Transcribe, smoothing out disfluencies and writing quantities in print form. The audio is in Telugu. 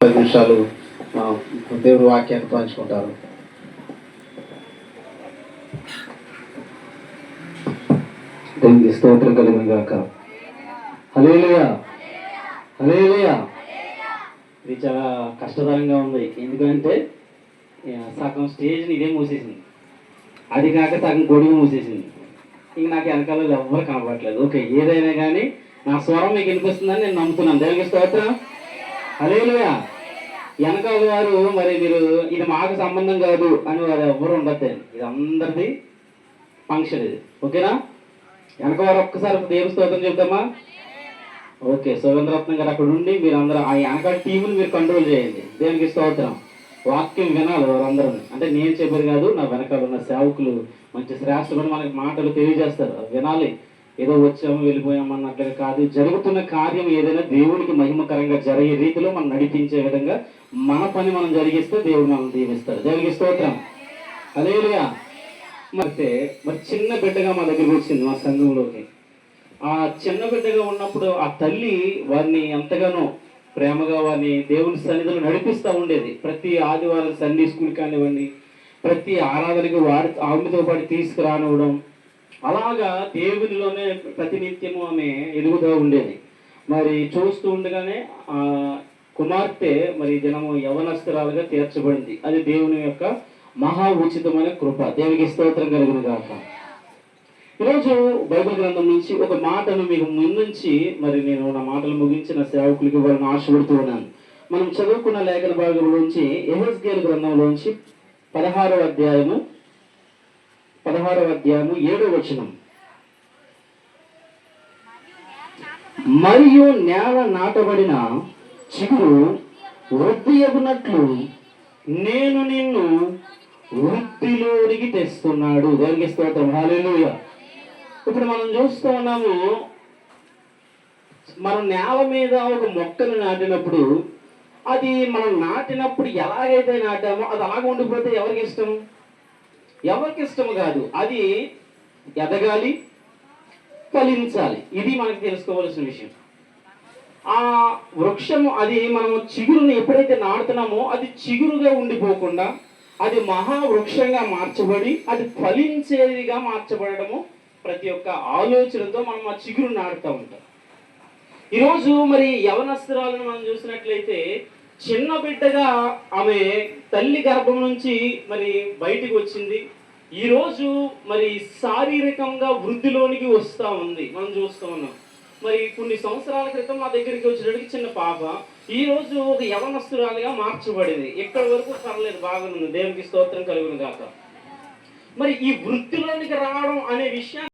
10 నిమిషాలు దేవుడి వాక్యాన్ని పంచుకుంటారు. దేవునికి స్తోత్రం కలుగును గాక. హల్లెలూయా, హల్లెలూయా. ఇది చాలా కష్టతరంగా ఉంది. ఎందుకంటే సగం స్టేజ్ని ఇదే మూసేసింది, అది కాక సగం గొడుగు మూసేసింది. ఇంక నాకు వెనకాల ఎవ్వరు కనపడట్లేదు. ఓకే, ఏదైనా కానీ నా స్వరం మీకు వినిపిస్తుందని నేను నమ్ముతున్నాను. దేవునికి స్తోత్రం, హల్లెలూయా. వెనకాల వారు మరి మీరు ఇది మాకు సంబంధం కాదు అని వారు ఎవ్వరు ఉండద్దు. ఇది అందరిది ఫంక్షన్ ఇది, ఓకేనా? వెనక వారు ఒక్కసారి దేవుని స్తోత్రం చెప్తామా? ఓకే, సుగంధరత్నం గారు అక్కడ ఉండి మీరు అందరూ ఆ వెనకాల టీముని మీరు కంట్రోల్ చేయండి. దేవునికి స్తోత్రం. వాక్యం వినాలి వారందరూ. అంటే నేను చెప్పేది కాదు, నా వెనకాల ఉన్న సేవకులు మంచి శ్రేష్ఠులు మనకి మాటలు తెలియజేస్తారు, వినాలి. ఏదో వచ్చాము వెళ్ళిపోయాము అన్నట్లుగా కాదు. జరుగుతున్న కార్యం ఏదైనా దేవునికి మహిమకరంగా జరిగే రీతిలో మనం నడిపించే విధంగా మన పని మనం జరిగిస్తే దేవుడు మనం దీవిస్తాడు. దేవునికి స్తోత్రం, హల్లెలూయా. మరి చిన్న బిడ్డగా మా దగ్గరికి వచ్చింది మా సంఘంలోకి. ఆ చిన్న బిడ్డగా ఉన్నప్పుడు ఆ తల్లి వారిని ఎంతగానో ప్రేమగా వారిని దేవుని సన్నిధిలో నడిపిస్తూ ఉండేది. ప్రతి ఆదివారం సండే స్కూల్ కానివ్వండి, ప్రతి ఆరాధనకి ఆమెతో పాటు తీసుకురానివ్వడం, అలాగా దేవునిలోనే ప్రతినిత్యము ఆమె ఎదుగుతూ ఉండేది. మరి చూస్తూ ఉండగానే ఆ కుమార్తె మరి దినము యవనస్తురాలుగా తీర్చబడింది. అది దేవుని యొక్క మహా ఉచితమైన కృప. దేవునికి స్తోత్రం కలుగును గాక. ఈరోజు బైబిల్ గ్రంథం నుంచి ఒక మాటను మీకు ముందుంచి మరి నేను నా మాటలు ముగించిన సేవకులకి వాళ్ళని ఆశపడుతూ ఉన్నాను. మనం చదువుకున్న లేఖన భాగంలోంచి యెహెజ్కేలు గ్రంథంలోంచి 16వ అధ్యాయము 7వ వచనం. మరియు నేల నాటబడిన చిగురు వృద్ధియగునట్లు నేను నిన్ను వృద్ధిలోనికి తెస్తున్నాడు. దేవునికి స్తోత్రం, హల్లెలూయా. ఇప్పుడు మనం చూస్తూ ఉన్నాము, మనం నేల మీద ఒక మొక్కను నాటినప్పుడు అది మనం నాటినప్పుడు ఎలాగైతే నాటామో అది అలాగ ఉండిపోతే ఎవరికి ఇష్టం? ఎవరికి ఇష్టం కాదు. అది ఎదగాలి, ఫలించాలి. ఇది మనకు తెలుసుకోవాల్సిన విషయం. ఆ వృక్షము అది మనము చిగురుని ఎప్పుడైతే నాటుతున్నామో అది చిగురుగా ఉండిపోకుండా అది మహావృక్షంగా మార్చబడి అది ఫలించేదిగా మార్చబడము ప్రతి ఒక్క ఆలోచనతో మనం ఆ చిగురు నాటుతూ ఉంటాం. ఈరోజు మరి యవనస్తురాలను మనం చూసినట్లయితే చిన్న బిడ్డగా ఆమె తల్లి గర్భం నుంచి మరి బయటికి వచ్చింది. ఈరోజు మరి శారీరకంగా వృద్ధిలోనికి వస్తూ ఉంది. మనం చూస్తూ ఉన్నాం. మరి కొన్ని సంవత్సరాల క్రితం మా దగ్గరికి వచ్చినప్పటికి చిన్న పాప ఈ రోజు ఒక యవనస్తురాలుగా మార్చబడింది. ఎక్కడి వరకు పర్లేదు, బాగుంది. దేవునికి స్తోత్రం కలుగును గాక. మరి ఈ వృద్ధిలోనికి రావడం అనే విషయాన్ని